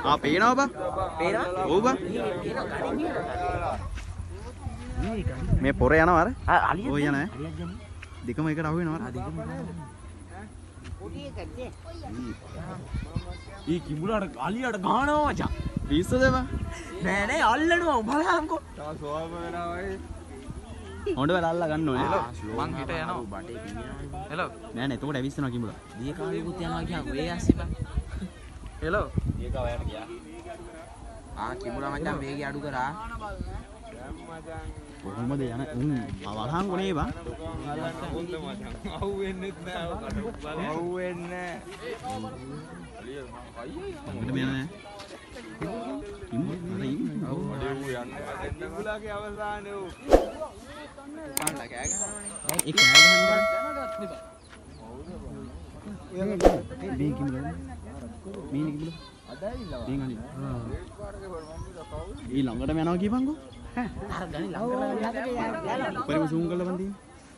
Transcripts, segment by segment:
ආ පේනවා බා. පේනවා? ඔව් බා. මේ පොර යනවා අර. අලිය. ඔය යනවා. දෙකම එකට අහු වෙනවා අර. ඊ කිඹුලාට අලියට ගහනවා මචං. පිස්සුද බා? නෑ නෑ අල්ලනවා බලහන්කෝ. තා සෝම වෙනවා ඔය. හොඬ වෙලා අල්ලා ගන්න ඕනේ. මං හිට යනවා බටේ පිනියනවා. හෙලෝ. නෑ නෑ එතකොට ඇවිස්සනවා කිඹුලා. දිය කාලෙකුත් යනවා කියන් වේ ඇස්සේ බං. හෙලෝ. දිය කාලයට ගියා. කිඹුලා මචං වේගය අඩු කරා. කොහොමද යන වලහන් කොනේ බා. හොඳ මචං. අහුවෙන්නෙත් නෑ ඔකට. අහුවෙන්නේ නෑ. ළඟට මෙයා නෑ. කිඹුලා ඔව් අඩේ ඌ යන්නේ. කිඹුලාගේ අවසානේ ඌ. පාණ්ඩ කෑ ගහනවනේ. ඒ කෑ ගහන්න බා. මේ කිඹුලා. මේ කිඹුලා. අදයිලා. මේ ගනි. ඊ ළඟටම යනවා කියපන්කෝ. අර ගනි ලං කරලා පරිම සූම් කරලා බන්දී.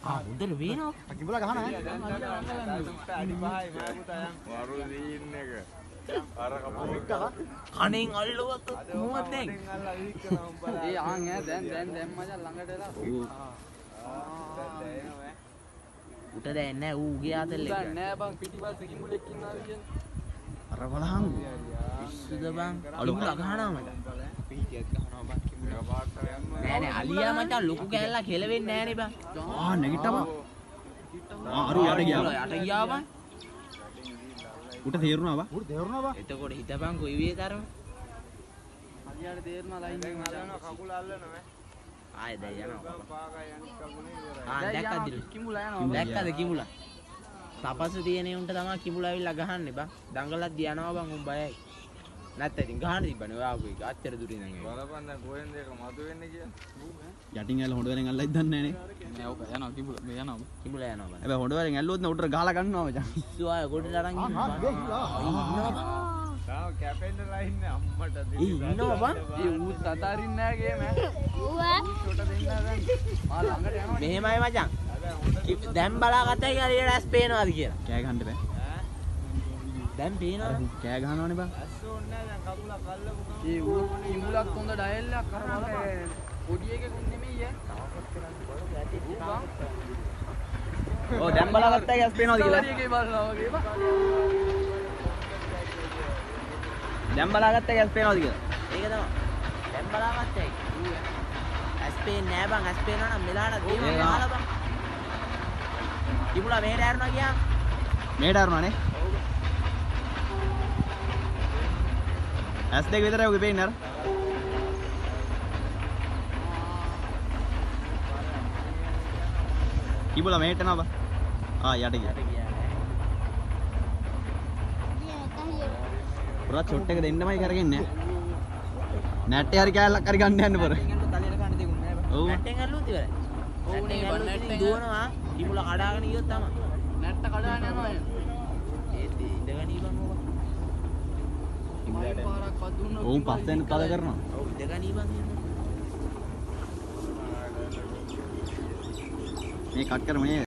හොඳට වේනවා. කිඹුලා ගහනවා ඈ. අඩි 5යි මම පුතයන්. වරු දීන්න එක. අර කපුලා. කණෙන් අල්ලුවත් මොකද දැන්? අල්ලලා විහිකනවා උඹලා. ඒ ආන් ඈ දැන් මචං ළඟට එලා උට දැන් නෑ ඌ උගේ ආතල් එක. නෑ බං පිටිපස්සේ කිඹුලෙක් ඉන්නවා කියන්නේ. අර වලහන්. පිස්සුද බං? කිඹුලා ගහනවා මචං. පිටියක් ගහනවා බක් කිඹුලා පාට යනවා. නෑ නෑ අලියා මචං ලොකු කැලලා කෙලවෙන්නේ නෑනේ බං. ආ නැගිට්ටම. අරු යට ගියා. යට ගියා බං. උට තේරුණා බා. එතකොට හිතපන් කොයි වේතරම. අලියාට තේරෙනවා ලයින් එක අල්ලනවා කකුල අල්ලනවා. ආයෙ දැන් යනවා. පාගා යන්නේ කකුලේ ඉවරයි. දැක්කද දිලු? කිඹුලා යනවා. දැක්කද කිඹුලා? තපස් තියෙන උන්ට තමයි කිඹුලා ඇවිල්ලා ගහන්නේ බං. දඟලක් දියනවා බං උන් බයයි. නැත්නම් ඉතින් ගහන්න තිබ්බනේ ඔයාගේ එක අච්චර දුරින් නම් ඒක. බලපන් දැන් කොහෙන්ද ඒක මතු වෙන්නේ කියලා. යටින් ඇල්ල හොඬ වලින් අල්ලයි දන්නේ නෑනේ. නෑ ඔක යනවා කිඹුලා මේ යනවා. කිඹුලා යනවා බං. හැබැයි හොඬ වලින් ඇල්ලුවොත් නේ උඩට ගහලා ගන්නවා මචං. පිස්සු ආයෙ ගොඩට අරන් ඉන්නවා. තාම කැපෙන්න ලයින්නේ අම්මට ඉන්නවා බං. ඒ ඌත් අතාරින්නේ නෑ ගේම ඈ. ඌට දෙන්න දැන්. ආ ළඟට යනවා. මෙහෙමයි මචං. දැන් බලාගත්තා කියලා එළියට ඇස් පේනවාද කියලා. කෑ ගහන්න බෑ. දැන් පේනවා. කෑ ගහනවනේ බං. ඕනේ නැහැ දැන් කකුල කල්ලපු ගමන් ඒ ඌ කිඹුලක් හොඳ ඩයල්ලක් අර බලන්න. පොඩි එකෙකුත් නෙමෙයි ඈ. ඔව් දැන් බලාගත්තා කෑස් පේනවද කියලා. එකේ බලනවා වගේ බා. දැන් බලාගත්තා කෑස් පේනවද කියලා. ඒක තමයි. දැන් බලාගත්තා ඒක. ඇස් පේන්නේ නෑ බං. ඇස් පේනවා නම් මෙලාට දේව ගහලා බං. කිඹුලා මෙහෙට ඇරනවා ගියාම. මේට අරනවානේ. ඇස් දෙක විතරයි ඔගේ පේන්නේ අර. කිඹුලා මෙහෙට යනවා බා. ආ යට ගියා. පුරා ෂොට් එක දෙන්නමයි කරගෙන්නේ. නැට්ටේ හරි කෑල්ලක් හරි ගන්න යන්න පොර. තලියට කන්න දෙකුත් නෑ බා. ඔව්. නැට්ටෙන් ඇල්ලුවද ඉවරයි. ඕනේ බං නැට්ටෙන් දුවනවා. කිඹුලා කඩාගෙන ගියොත් තමයි. නැට්ට කඩාගෙන යනවා. ඒත් ඉඳගෙන ඉබන් ඕක. පාරක් පත් දුන්නොත් ඕම් පස්සෙන් පද කරනවා. ඔව් ඉඳගෙන ඉබන්. මේ කට් කරමු නේ.